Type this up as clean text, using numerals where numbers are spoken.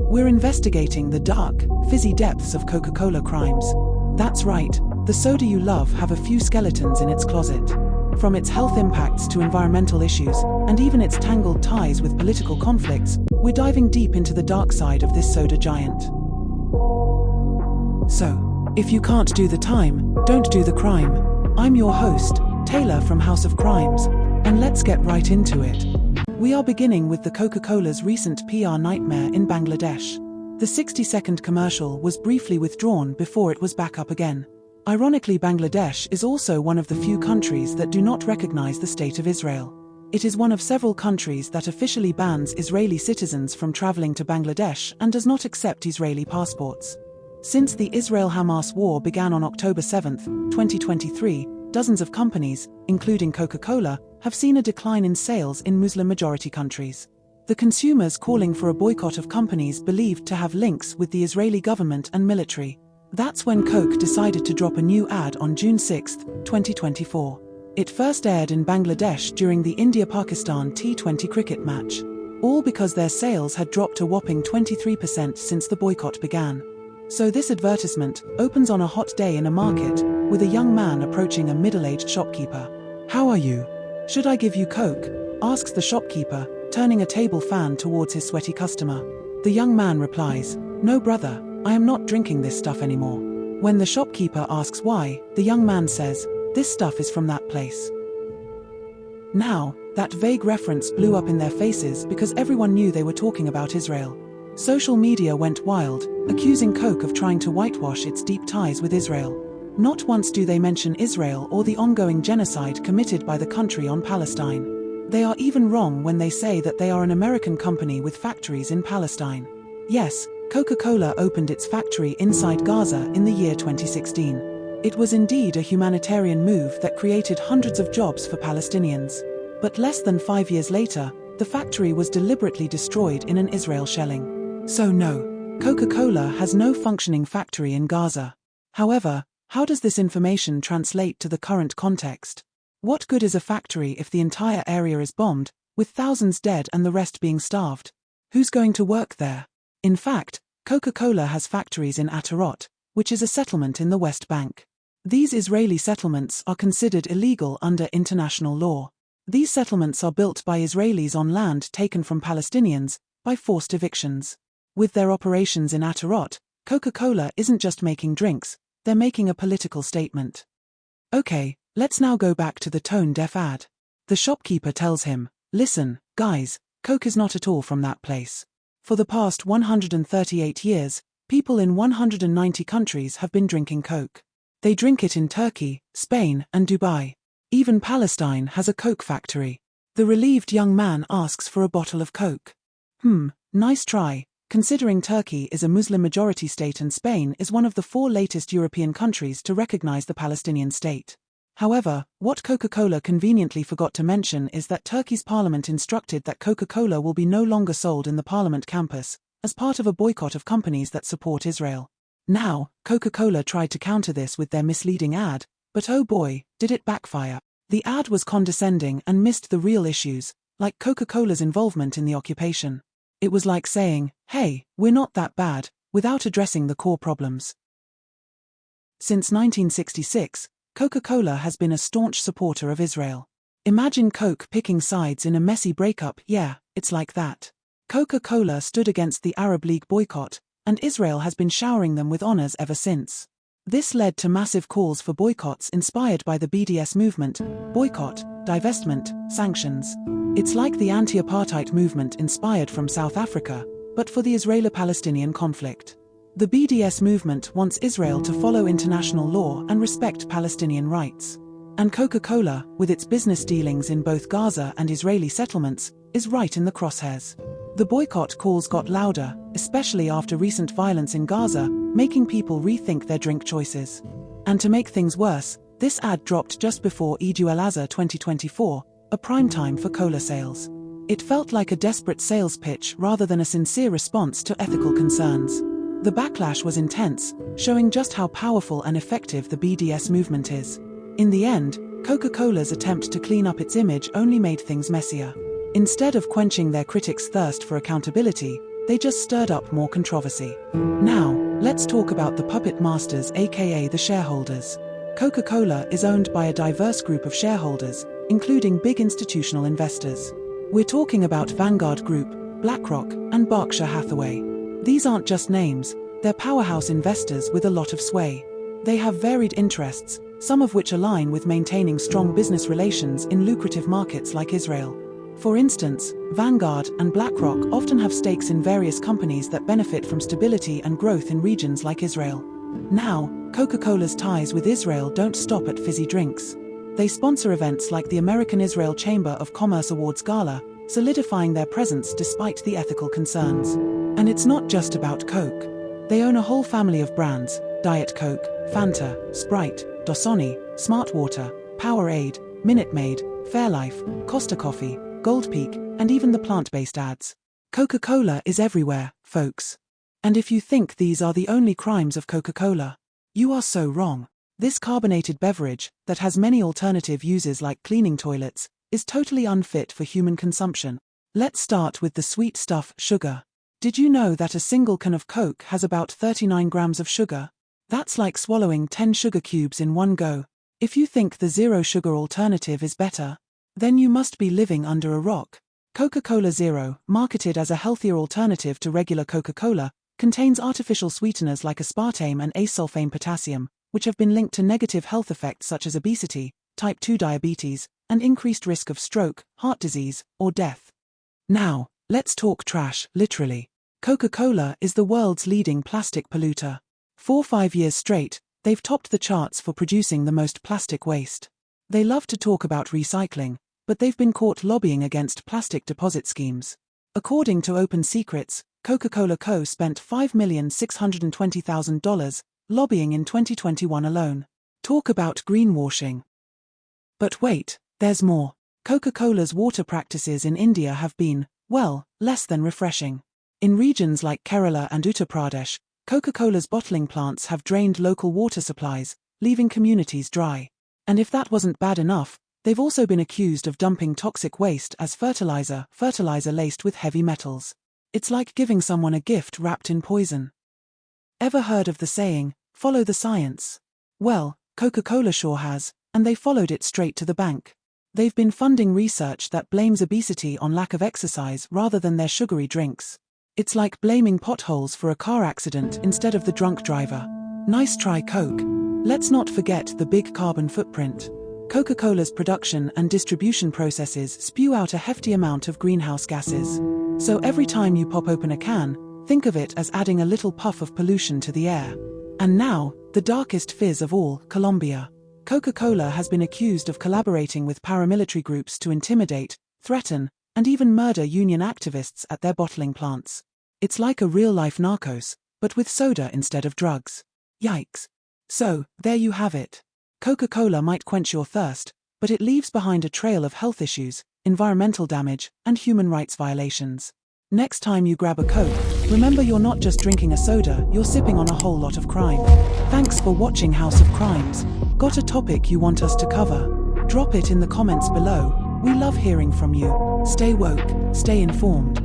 We're investigating the dark, fizzy depths of Coca Cola crimes. That's right, the soda you love have a few skeletons in its closet. From its health impacts to environmental issues, and even its tangled ties with political conflicts, we're diving deep into the dark side of this soda giant. So, if you can't do the time, don't do the crime. I'm your host, Taylor from House of Crimes, and let's get right into it. We are beginning with the Coca-Cola's recent PR nightmare in Bangladesh. The 60-second commercial was briefly withdrawn before it was back up again. Ironically, Bangladesh is also one of the few countries that do not recognize the State of Israel. It is one of several countries that officially bans Israeli citizens from traveling to Bangladesh and does not accept Israeli passports. Since the Israel-Hamas war began on October 7, 2023, dozens of companies, including Coca Cola, have seen a decline in sales in Muslim-majority countries. The consumers calling for a boycott of companies believed to have links with the Israeli government and military. That's when Coke decided to drop a new ad on June 6, 2024. It first aired in Bangladesh during the India-Pakistan T20 cricket match. All because their sales had dropped a whopping 23% since the boycott began. So this advertisement opens on a hot day in a market, with a young man approaching a middle-aged shopkeeper. "How are you? Should I give you Coke?" asks the shopkeeper, turning a table fan towards his sweaty customer. The young man replies, "No brother, I am not drinking this stuff anymore." When the shopkeeper asks why, the young man says, "This stuff is from that place." Now, that vague reference blew up in their faces because everyone knew they were talking about Israel. Social media went wild, accusing Coke of trying to whitewash its deep ties with Israel. Not once do they mention Israel or the ongoing genocide committed by the country on Palestine. They are even wrong when they say that they are an American company with factories in Palestine. Yes, Coca-Cola opened its factory inside Gaza in the year 2016. It was indeed a humanitarian move that created hundreds of jobs for Palestinians. But less than 5 years later, the factory was deliberately destroyed in an Israel shelling. So no, Coca-Cola has no functioning factory in Gaza. However, how does this information translate to the current context? What good is a factory if the entire area is bombed, with thousands dead and the rest being starved? Who's going to work there? In fact, Coca-Cola has factories in Atarot, which is a settlement in the West Bank. These Israeli settlements are considered illegal under international law. These settlements are built by Israelis on land taken from Palestinians, by forced evictions. With their operations in Atarot, Coca-Cola isn't just making drinks, they're making a political statement. Okay, let's now go back to the tone-deaf ad. The shopkeeper tells him, "Listen, guys, Coke is not at all from that place. For the past 138 years, people in 190 countries have been drinking Coke. They drink it in Turkey, Spain, and Dubai. Even Palestine has a Coke factory." The relieved young man asks for a bottle of Coke. Nice try, considering Turkey is a Muslim-majority state and Spain is one of the 4 latest European countries to recognize the Palestinian state. However, what Coca-Cola conveniently forgot to mention is that Turkey's parliament instructed that Coca-Cola will be no longer sold in the parliament campus, as part of a boycott of companies that support Israel. Now, Coca-Cola tried to counter this with their misleading ad, but oh boy, did it backfire. The ad was condescending and missed the real issues, like Coca-Cola's involvement in the occupation. It was like saying, "Hey, we're not that bad," without addressing the core problems. Since 1966, Coca-Cola has been a staunch supporter of Israel. Imagine Coke picking sides in a messy breakup. Yeah, it's like that. Coca-Cola stood against the Arab League boycott, and Israel has been showering them with honors ever since. This led to massive calls for boycotts inspired by the BDS movement: boycott, divestment, sanctions. It's like the anti-apartheid movement inspired from South Africa, but for the Israeli-Palestinian conflict. The BDS movement wants Israel to follow international law and respect Palestinian rights. And Coca-Cola, with its business dealings in both Gaza and Israeli settlements, is right in the crosshairs. The boycott calls got louder, especially after recent violence in Gaza, making people rethink their drink choices. And to make things worse, this ad dropped just before Eid al-Adha 2024, a prime time for cola sales. It felt like a desperate sales pitch rather than a sincere response to ethical concerns. The backlash was intense, showing just how powerful and effective the BDS movement is. In the end, Coca-Cola's attempt to clean up its image only made things messier. Instead of quenching their critics' thirst for accountability, They just stirred up more controversy. Now, let's talk about the puppet masters, aka the shareholders. Coca Cola is owned by a diverse group of shareholders, including big institutional investors. We're talking about Vanguard Group, BlackRock, and Berkshire Hathaway. These aren't just names, they're powerhouse investors with a lot of sway. They have varied interests, some of which align with maintaining strong business relations in lucrative markets like Israel. For instance, Vanguard and BlackRock often have stakes in various companies that benefit from stability and growth in regions like Israel. Now, Coca-Cola's ties with Israel don't stop at fizzy drinks. They sponsor events like the American-Israel Chamber of Commerce Awards Gala, solidifying their presence despite the ethical concerns. And it's not just about Coke. They own a whole family of brands: Diet Coke, Fanta, Sprite, Dasani, Smartwater, Powerade, Minute Maid, Fairlife, Costa Coffee, Gold Peak, and even the plant-based ads. Coca-Cola is everywhere, folks. And if you think these are the only crimes of Coca-Cola, you are so wrong. This carbonated beverage, that has many alternative uses like cleaning toilets, is totally unfit for human consumption. Let's start with the sweet stuff, sugar. Did you know that a single can of Coke has about 39 grams of sugar? That's like swallowing 10 sugar cubes in one go. If you think the zero sugar alternative is better, then you must be living under a rock. Coca-Cola Zero, marketed as a healthier alternative to regular Coca-Cola, contains artificial sweeteners like aspartame and acesulfame potassium, which have been linked to negative health effects such as obesity, type 2 diabetes, and increased risk of stroke, heart disease, or death. Now, let's talk trash, literally. Coca-Cola is the world's leading plastic polluter. For 5 years straight, they've topped the charts for producing the most plastic waste. They love to talk about recycling, but they've been caught lobbying against plastic deposit schemes. According to Open Secrets, Coca-Cola Co. spent $5,620,000 lobbying in 2021 alone. Talk about greenwashing. But wait, there's more. Coca-Cola's water practices in India have been, well, less than refreshing. In regions like Kerala and Uttar Pradesh, Coca-Cola's bottling plants have drained local water supplies, leaving communities dry. And if that wasn't bad enough, they've also been accused of dumping toxic waste as fertilizer laced with heavy metals. It's like giving someone a gift wrapped in poison. Ever heard of the saying, follow the science? Well, Coca-Cola sure has, and they followed it straight to the bank. They've been funding research that blames obesity on lack of exercise rather than their sugary drinks. It's like blaming potholes for a car accident instead of the drunk driver. Nice try, Coke. Let's not forget the big carbon footprint. Coca-Cola's production and distribution processes spew out a hefty amount of greenhouse gases. So every time you pop open a can, think of it as adding a little puff of pollution to the air. And now, the darkest fizz of all, Colombia. Coca-Cola has been accused of collaborating with paramilitary groups to intimidate, threaten, and even murder union activists at their bottling plants. It's like a real-life Narcos, but with soda instead of drugs. Yikes. So, there you have it. Coca-Cola might quench your thirst, but it leaves behind a trail of health issues, environmental damage, and human rights violations. Next time you grab a Coke, remember you're not just drinking a soda, you're sipping on a whole lot of crime. Thanks for watching House of Crimes. Got a topic you want us to cover? Drop it in the comments below. We love hearing from you. Stay woke, stay informed.